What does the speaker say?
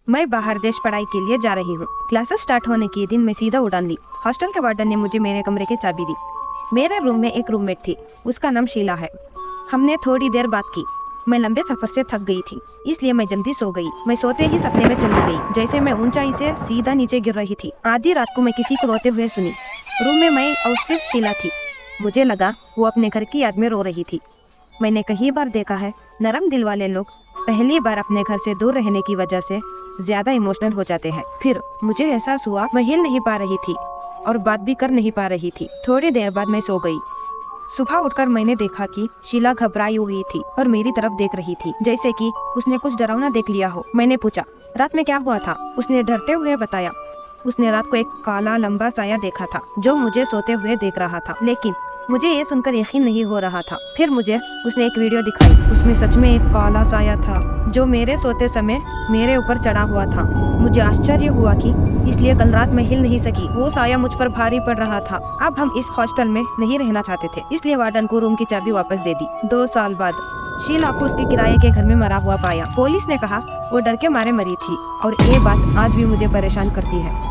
मैं बाहर देश पढ़ाई के लिए जा रही हूँ। क्लासेस स्टार्ट होने के दिन मैं सीधा उड़ान ली। हॉस्टल के वार्डन ने मुझे मेरे कमरे की चाबी दी। मेरे रूम में एक रूममेट थी, उसका नाम शीला है। हमने थोड़ी देर बात की। मैं लंबे सफर से थक गई थी, इसलिए मैं जल्दी सो गई। मैं सोते ही सपने में चली गई, जैसे मैं ऊंचाई से सीधा नीचे गिर रही थी। आधी रात को मैं किसी को रोते हुए सुनी। रूम में मैं और सिर्फ शीला थी। मुझे लगा वो अपने घर की याद में रो रही थी। मैंने कई बार देखा है, नरम दिल वाले लोग पहली बार अपने घर से दूर रहने की वजह से ज्यादा इमोशनल हो जाते हैं। फिर मुझे एहसास हुआ मैं हिल नहीं पा रही थी और बात भी कर नहीं पा रही थी। थोड़ी देर बाद मैं सो गई। सुबह उठकर मैंने देखा कि शीला घबराई हुई थी और मेरी तरफ देख रही थी, जैसे कि उसने कुछ डरावना देख लिया हो। मैंने पूछा, रात में क्या हुआ था? उसने डरते हुए बताया, उसने रात को एक काला लंबा साया देखा था जो मुझे सोते हुए देख रहा था। लेकिन मुझे ये सुनकर यकीन नहीं हो रहा था। फिर मुझे उसने एक वीडियो दिखाई, उसमें सच में एक काला साया था जो मेरे सोते समय मेरे ऊपर चढ़ा हुआ था। मुझे आश्चर्य हुआ कि इसलिए कल रात मैं हिल नहीं सकी। वो साया मुझ पर भारी पड़ रहा था। अब हम इस हॉस्टल में नहीं रहना चाहते थे, इसलिए वार्डन को रूम की चाबी वापस दे दी। 2 साल बाद शीला को उसके किराए के घर में मरा हुआ पाया। पुलिस ने कहा वो डर के मारे मरी थी और ये बात आज भी मुझे परेशान करती है।